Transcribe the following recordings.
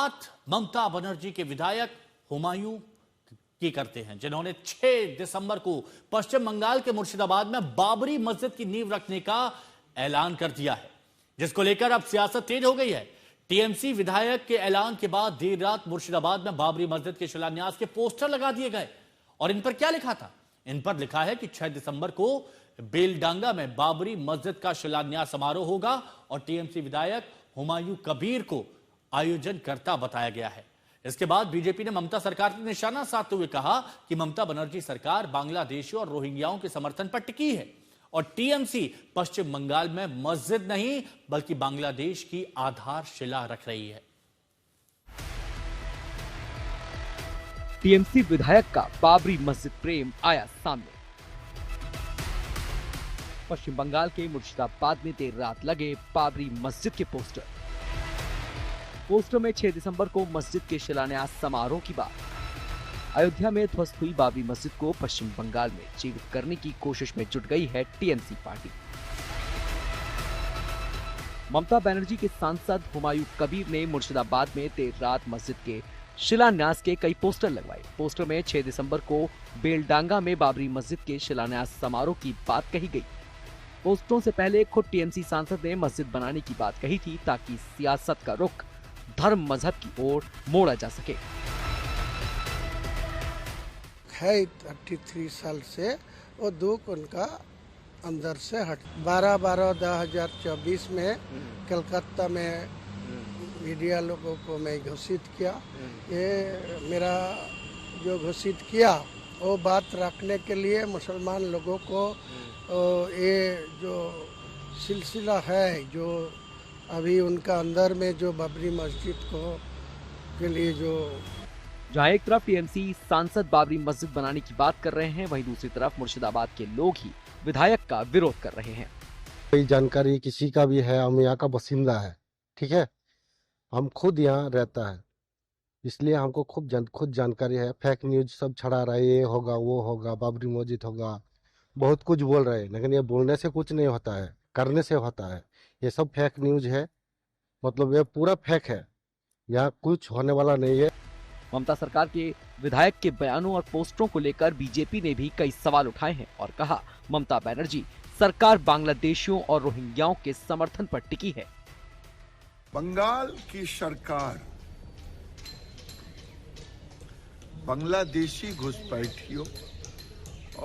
बात ममता बनर्जी के विधायक हुमायूं की करते हैं, जिन्होंने 6 दिसंबर को पश्चिम बंगाल के मुर्शिदाबाद में बाबरी मस्जिद की नींव रखने का ऐलान कर दिया है, जिसको लेकर अब सियासत तेज हो गई है। टीएमसी विधायक के ऐलान के बाद देर रात मुर्शिदाबाद में बाबरी मस्जिद के शिलान्यास के पोस्टर लगा दिए गए और इन पर क्या लिखा था? इन पर लिखा है कि 6 दिसंबर को बेलडांगा में बाबरी मस्जिद का शिलान्यास समारोह होगा और टीएमसी विधायक हुमायूं कबीर को आयोजन करता बताया गया है। इसके बाद बीजेपी ने ममता सरकार पर निशाना साधते हुए कहा कि ममता बनर्जी सरकार बांग्लादेशियों और रोहिंग्याओं के समर्थन पर टिकी है और टीएमसी पश्चिम बंगाल में मस्जिद नहीं बल्कि बांग्लादेश की आधारशिला रख रही है। टीएमसी विधायक का बाबरी मस्जिद प्रेम आया सामने। पश्चिम बंगाल के मुर्शिदाबाद में देर रात लगे बाबरी मस्जिद के पोस्टर में 6 दिसंबर को मस्जिद के शिलान्यास समारोह की बात। अयोध्या में ध्वस्त हुई बाबरी मस्जिद को पश्चिम बंगाल में जीवित करने की कोशिश में जुट गई है टीएमसी पार्टी। ममता बनर्जी के सांसद हुमायूं कबीर ने मुर्शिदाबाद में देर रात मस्जिद के शिलान्यास के कई पोस्टर लगवाए। पोस्टर में 6 दिसंबर को बेलडांगा में बाबरी मस्जिद के शिलान्यास समारोह की बात कही गई। पोस्टरों से पहले खुद टीएमसी सांसद ने मस्जिद बनाने की बात कही थी ताकि सियासत का रुख धर्म मजहब की ओर मोड़ा जा सके। है 33 साल से वो दुख उनका अंदर से हट। 12/12/2024 में कलकत्ता में मीडिया लोगों को मैं घोषित किया। ये मेरा जो घोषित किया वो बात रखने के लिए मुसलमान लोगों को ये जो सिलसिला है जो अभी उनका अंदर में जो बाबरी मस्जिद को के लिए जो जहां एक तरफ टीएमसी सांसद बाबरी मस्जिद बनाने की बात कर रहे हैं, वहीं दूसरी तरफ मुर्शिदाबाद के लोग ही विधायक का विरोध कर रहे हैं। कोई जानकारी किसी का भी है, हम यहाँ का बासिंदा है, ठीक है, हम खुद यहाँ रहता है, इसलिए हमको खुद जानकारी है। फेक न्यूज सब छड़ा रहा है, ये होगा वो होगा, बाबरी मस्जिद होगा, बहुत कुछ बोल रहे हैं, लेकिन ये बोलने से कुछ नहीं होता है, करने से होता है। ये सब फेक न्यूज है, मतलब ये पूरा फेक है, यहाँ कुछ होने वाला नहीं है। ममता सरकार के विधायक के बयानों और पोस्टरों को लेकर बीजेपी ने भी कई सवाल उठाए हैं और कहा ममता बनर्जी सरकार बांग्लादेशियों और रोहिंग्याओं के समर्थन पर टिकी है। बंगाल की सरकार बांग्लादेशी घुसपैठियों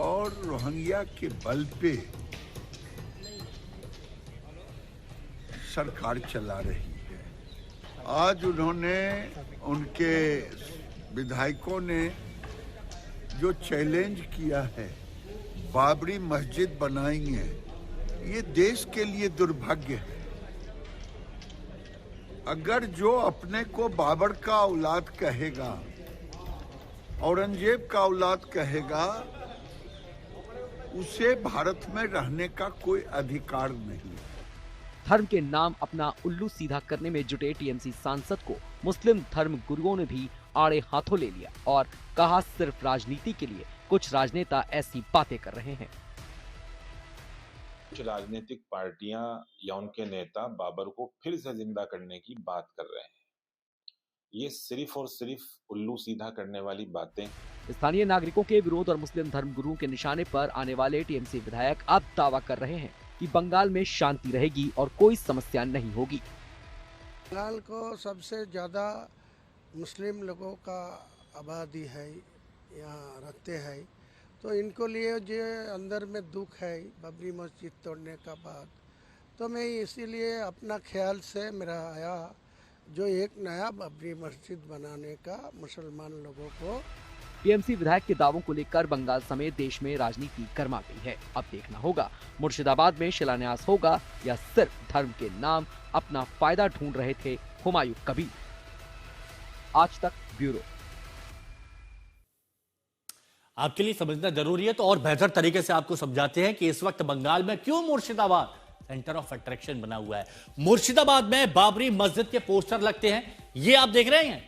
और रोहिंग्या के बल पे सरकार चला रही है। आज उन्होंने उनके विधायकों ने जो चैलेंज किया है बाबरी मस्जिद बनाएंगे, ये देश के लिए दुर्भाग्य है। अगर जो अपने को बाबर का औलाद कहेगा, औरंगजेब का औलाद कहेगा, उसे भारत में रहने का कोई अधिकार नहीं। धर्म के नाम अपना उल्लू सीधा करने में जुटे टीएमसी सांसद को मुस्लिम धर्म गुरुओं ने भी आड़े हाथों ले लिया और कहा सिर्फ राजनीति के लिए कुछ राजनेता ऐसी बातें कर रहे हैं। कुछ राजनीतिक पार्टियां या उनके नेता बाबर को फिर से जिंदा करने की बात कर रहे हैं। ये सिर्फ और सिर्फ उल्लू सीधा करने वाली बातें। स्थानीय नागरिकों के विरोध और मुस्लिम धर्म गुरुओं के निशाने पर आने वाले टीएमसी विधायक अब दावा कर रहे हैं कि बंगाल में शांति रहेगी और कोई समस्या नहीं होगी। बंगाल को सबसे ज्यादा मुस्लिम लोगों का आबादी है, यहाँ रहते हैं, तो इनको लिए जो अंदर में दुख है बाबरी मस्जिद तोड़ने का बाद, तो मैं इसीलिए अपना ख्याल से मेरा आया जो एक नया बाबरी मस्जिद बनाने का मुसलमान लोगों को। टीएमसी विधायक के दावों को लेकर बंगाल समेत देश में राजनीति गर्मा गई है। अब देखना होगा मुर्शिदाबाद में शिलान्यास होगा या सिर्फ धर्म के नाम अपना फायदा ढूंढ रहे थे हुमायूं कबीर। आज तक ब्यूरो। आपके लिए समझना जरूरी है तो और बेहतर तरीके से आपको समझाते हैं कि इस वक्त बंगाल में क्यों मुर्शिदाबाद सेंटर ऑफ अट्रैक्शन बना हुआ है। मुर्शिदाबाद में बाबरी मस्जिद के पोस्टर लगते हैं, ये आप देख रहे हैं,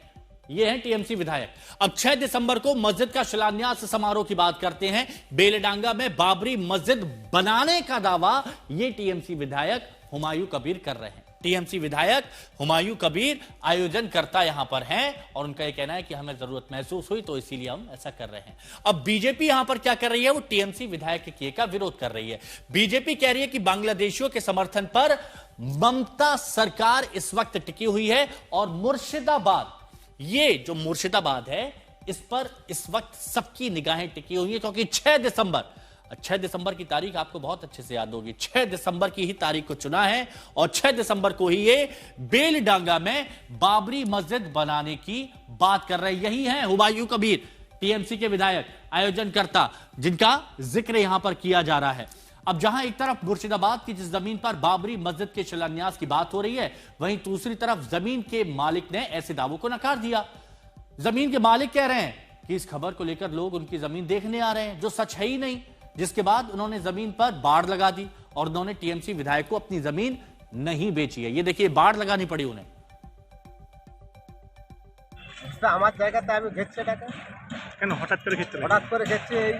ये हैं टीएमसी विधायक। अब 6 दिसंबर को मस्जिद का शिलान्यास समारोह की बात करते हैं। बेलडांगा में बाबरी मस्जिद बनाने का दावा ये टीएमसी विधायक हुमायूं कबीर कर रहे हैं। टीएमसी विधायक हुमायूं कबीर आयोजन करता यहां पर हैं और उनका यह कहना है कि हमें जरूरत महसूस हुई तो इसीलिए हम ऐसा कर रहे हैं। अब बीजेपी यहां पर क्या कर रही है, वो टीएमसी विधायक के किए का विरोध कर रही है। बीजेपी कह रही है कि बांग्लादेशियों के समर्थन पर ममता सरकार इस वक्त टिकी हुई है और मुर्शिदाबाद, ये जो मुर्शिदाबाद है इस पर इस वक्त सबकी निगाहें टिकी हुई है, क्योंकि 6 दिसंबर की तारीख आपको बहुत अच्छे से याद होगी। 6 दिसंबर की ही तारीख को चुना है और 6 दिसंबर को ही ये बेलडांगा में बाबरी मस्जिद बनाने की बात कर रहे हैं। यही है हुमायूं कबीर, टीएमसी के विधायक, आयोजनकर्ता, जिनका जिक्र यहां पर किया जा रहा है। अब जहां एक तरफ मुर्शिदाबाद की जिस जमीन पर बाबरी मस्जिद के शिलान्यास की बात हो रही है, वहीं दूसरी तरफ जमीन के मालिक ने ऐसे दावों को नकार दिया। जमीन के मालिक कह रहे हैं कि इस खबर को लेकर लोग उनकी जमीन देखने आ रहे हैं, जो सच है ही नहीं, जिसके बाद उन्होंने जमीन पर बाड़ लगा दी और उन्होंने टीएमसी विधायक को अपनी जमीन नहीं बेची है। ये देखिए, बाड़ लगानी पड़ी उन्हें। আমার জায়গাতে আমি ঘেরছে টাকা কেন হঠাৎ করে ক্ষেত্রে হঠাৎ করে ঘেরছে, এই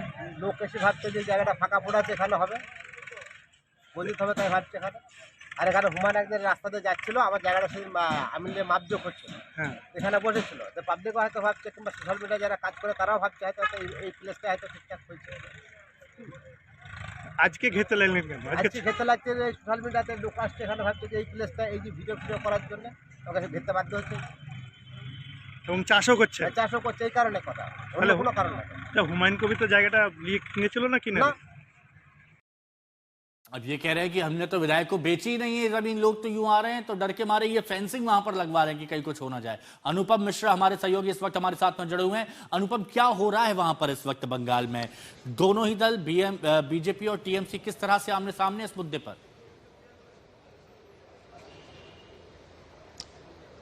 লোক এসে ভাবছে যে জায়গাটা ফাঁকা পড়ে আছে, এখানে হবে মসজিদ হবে, তাই ভাবছে এখানে। আর এখানে হুমায়ুন একদিন রাস্তাতে যাচ্ছিল, আমার জায়গাটা সেই আমি মাপজোক করছিল, হ্যাঁ এখানে বসেছিল। তো পাবলিকও হয়তো ভাবছে, কিংবা সোশ্যাল মিডিয়া যারা কাজ করে তারাও ভাবছে হয়তো এই প্লেসটা হয়তো ঠিকঠাক হয়েছে। আজকে ঘেরতে লাগলেন কেন? আজকে খেতে লাগছে যে সোশ্যাল মিডিয়াতে লোক আসছে, এখানে ভাবছে যে এই প্লেসটা, এই যে ভিডিও করার জন্য ওকে ঘেরতে বাধ্য হচ্ছে এবং চাষও করছে, চাষও করছে। এই কারণে কথা, অন্য কোনো কারণ না। হুমায়ুন কবির তো জায়গাটা কিনেছিল না কিনে? अब ये कह रहे हैं कि हमने तो विधायक को बेची ही नहीं है जमीन, लोग तो यूं आ रहे हैं तो डर के मारे ये फेंसिंग वहां पर लगवा रहे हैं कि कहीं कुछ हो ना जाए। अनुपम मिश्रा हमारे सहयोगी इस वक्त हमारे साथ में जुड़े हुए हैं। अनुपम, क्या हो रहा है वहां पर इस वक्त बंगाल में? दोनों ही दल बीजेपी और टीएमसी किस तरह से आमने सामने इस मुद्दे पर?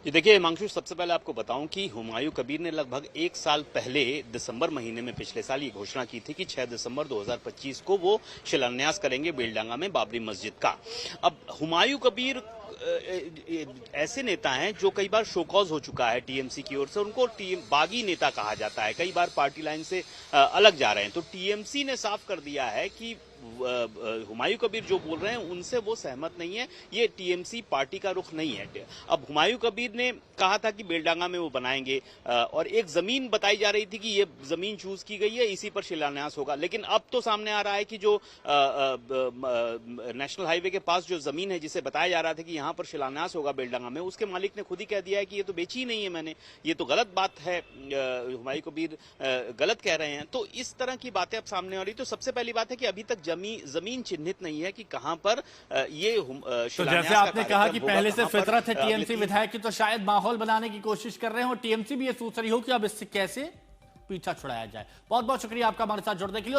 ये देखिए हिमांशु, सबसे पहले आपको बताऊं कि हुमायूं कबीर ने लगभग 1 साल पहले दिसंबर महीने में पिछले साल ये घोषणा की थी कि 6 दिसंबर 2025 को वो शिलान्यास करेंगे बेलडांगा में बाबरी मस्जिद का। अब हुमायूं कबीर ऐसे नेता हैं जो कई बार शोकॉज हो चुका है टीएमसी की ओर से, उनको बागी नेता कहा जाता है, कई बार पार्टी लाइन से अलग जा रहे हैं। तो टीएमसी ने साफ कर दिया है कि हुमायूं कबीर जो बोल रहे हैं उनसे वो सहमत नहीं है, ये टीएमसी पार्टी का रुख नहीं है। अब हुमायूं कबीर ने कहा था कि बेलडांगा में वो बनाएंगे और एक जमीन बताई जा रही थी कि ये जमीन चूज की गई है, इसी पर शिलान्यास होगा। लेकिन अब तो सामने आ रहा है कि जो नेशनल हाईवे के पास जो जमीन है जिसे बताया जा रहा था कि यहाँ पर शिलान्यास होगा बेलडांगा में, उसके मालिक ने खुद ही कह दिया है कि ये तो बेची ही नहीं है मैंने, ये तो गलत बात है, हुमायूं कबीर गलत कह रहे हैं। तो इस तरह की बातें अब सामने आ रही। तो सबसे पहली बात है कि अभी तक जमीन चिन्हित नहीं है कि कहां पर ये तो जैसे आपने कहा कि पहले से फितरत है टीएमसी विधायक की, तो शायद माहौल बनाने की कोशिश कर रहे हो और टीएमसी भी ये सोच रही हो कि अब इससे कैसे पीछा छुड़ाया जाए। बहुत बहुत शुक्रिया आपका हमारे साथ जुड़ने के लिए।